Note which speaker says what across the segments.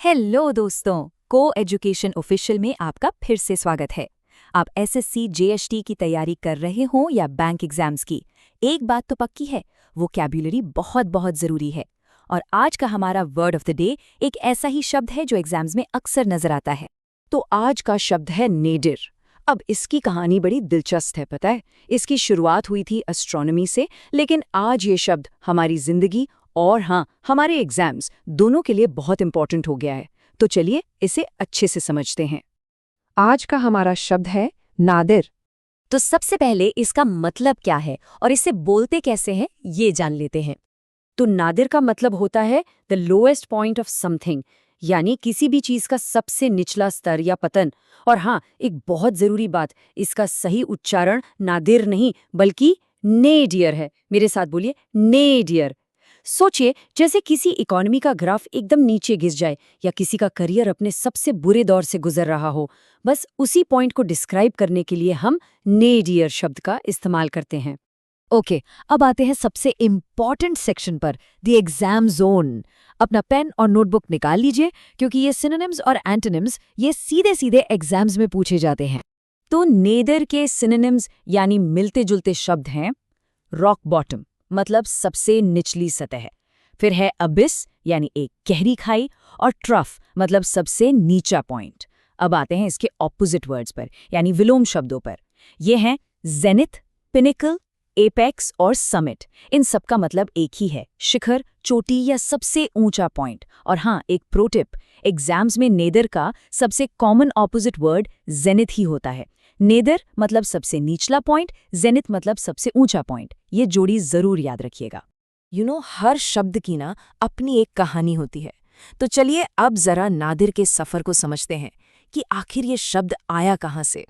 Speaker 1: Hello दोस्तों, को education official में आपका फिर से स्वागत है। आप एसएससी जेएसटी की तैयारी कर रहे हो या बैंक एग्जाम्स की, एक बात तो पक्की है, वोकैब्युलरी बहुत बहुत ज़रूरी है। और आज का हमारा वर्ड ऑफ द डे एक ऐसा ही शब्द है जो एग्जाम्स में अक्सर नजर आता है।
Speaker 2: तो आज का शब्द है नेडिर। अब इसकी कहानी बड़ी दिलचस्प है, पता है। इसकी शुरुआत हुई थी एस्ट्रोनॉमी से, लेकिन आज ये शब्द हमारी जिंदगी और हाँ, हमारे एग्जाम्स दोनों के लिए बहुत इंपॉर्टेंट हो गया है। तो चलिए इसे अच्छे से समझते हैं। आज का हमारा शब्द है नादिर।
Speaker 1: तो सबसे पहले इसका मतलब क्या है और इसे बोलते कैसे हैं, ये जान लेते हैं।
Speaker 2: तो नादिर का मतलब होता है the lowest point of something, यानी किसी भी चीज का सबसे निचला स्तर या पतन। और हाँ, एक बहुत जरूरी बात, इसका सही उच्चारण नादिर नहीं बल्कि नेडियर है। मेरे साथ बोलिए, नेडियर। सोचिए, जैसे किसी इकोनॉमी का ग्राफ एकदम नीचे गिर जाए या किसी का करियर अपने सबसे बुरे दौर से गुजर रहा हो, बस उसी पॉइंट को डिस्क्राइब करने के लिए हम नेडियर शब्द का इस्तेमाल करते हैं।
Speaker 1: ओके, अब आते हैं सबसे इम्पॉर्टेंट सेक्शन पर, द एग्जाम जोन। अपना पेन और नोटबुक निकाल लीजिए, क्योंकि ये सिनोनिम्स और एंटोनिम्स ये सीधे सीधे एग्जाम्स में पूछे जाते हैं।
Speaker 2: तो नेदर के सिनोनिम्स यानी मिलते जुलते शब्द हैं रॉक बॉटम, मतलब सबसे निचली सतह। फिर है अबिस, यानी एक गहरी खाई, और ट्रफ, मतलब सबसे नीचा पॉइंट। अब आते हैं इसके ऑपोजिट वर्ड्स पर, यानी विलोम शब्दों पर। ये हैं जेनिथ, पिनिकल, एपेक्स और समिट। इन सब का मतलब एक ही है, शिखर, चोटी या सबसे ऊंचा पॉइंट। और हाँ, एक प्रो टिप, एग्जाम्स में नेदर का सबसे कॉमन ऑपोजिट वर्ड जेनिथ ही होता है। नेदर मतलब सबसे निचला पॉइंट, जेनिथ मतलब सबसे ऊंचा पॉइंट। ये जोड़ी जरूर याद रखिएगा।
Speaker 1: हर शब्द की ना अपनी एक कहानी होती है। तो चलिए अब जरा नादिर के सफर को समझते हैं कि आखिर ये शब्द आया कहाँ से।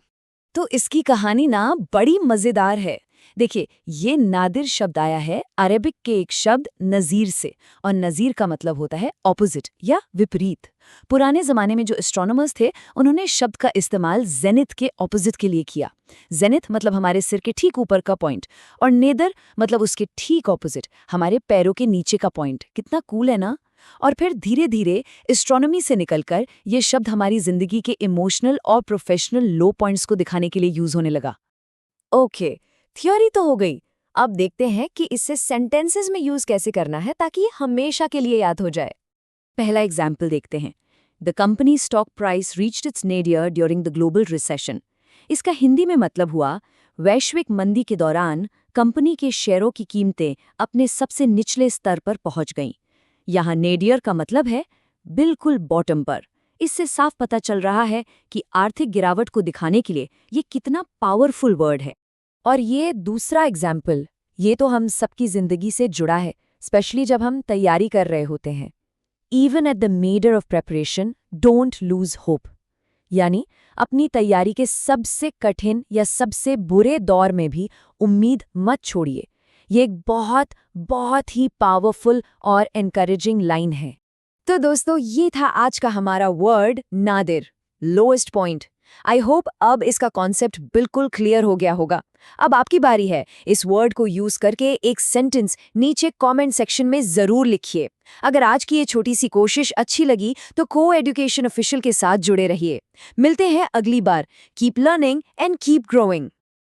Speaker 2: तो इसकी कहानी ना बड़ी मजेदार है। देखिए, ये नादिर शब्द आया है अरेबिक के एक शब्द नज़ीर से, और नज़ीर का मतलब होता है ऑपोजिट या विपरीत। पुराने जमाने में जो एस्ट्रोनॉमर्स थे, उन्होंने शब्द का इस्तेमाल जेनिथ के ऑपोजिट के लिए किया। जेनिथ मतलब हमारे सिर के ठीक ऊपर का पॉइंट, और नेदर मतलब उसके ठीक ऑपोजिट, हमारे पैरों के नीचे का पॉइंट। कितना कूल है ना। और फिर धीरे धीरे एस्ट्रोनॉमी से निकलकर ये शब्द हमारी जिंदगी के इमोशनल और प्रोफेशनल लो पॉइंट्स को दिखाने के लिए यूज होने लगा।
Speaker 1: ओके, थ्योरी तो हो गई। अब देखते हैं कि इसे सेंटेंसेस में यूज कैसे करना है ताकि ये हमेशा के लिए याद हो जाए।
Speaker 2: पहला एग्जाम्पल देखते हैं। The company stock price reached its nadir during the global recession. इसका हिंदी में मतलब हुआ, वैश्विक मंदी के दौरान कंपनी के शेयरों की कीमतें अपने सबसे निचले स्तर पर पहुंच गईं। यहाँ नेडियर का मतलब है बिल्कुल बॉटम पर। इससे साफ पता चल रहा है कि आर्थिक गिरावट को दिखाने के लिए ये कितना पावरफुल वर्ड है।
Speaker 1: और ये दूसरा एग्जाम्पल, ये तो हम सबकी जिंदगी से जुड़ा है, स्पेशली जब हम तैयारी कर रहे होते हैं। Even at the midst of preparation, don't lose hope। यानी अपनी तैयारी के सबसे कठिन या सबसे बुरे दौर में भी उम्मीद मत छोड़िए। ये एक बहुत बहुत ही पावरफुल और एनकरेजिंग लाइन है। तो दोस्तों, ये था आज का हमारा word Nadir, lowest point. I hope अब इसका कॉन्सेप्ट बिल्कुल क्लियर हो गया होगा। अब आपकी बारी है, इस वर्ड को यूज करके एक सेंटेंस नीचे कमेंट सेक्शन में जरूर लिखिए। अगर आज की ये छोटी सी कोशिश अच्छी लगी तो को एजुकेशन ऑफिशियल के साथ जुड़े रहिए। मिलते हैं अगली बार। Keep learning and keep growing.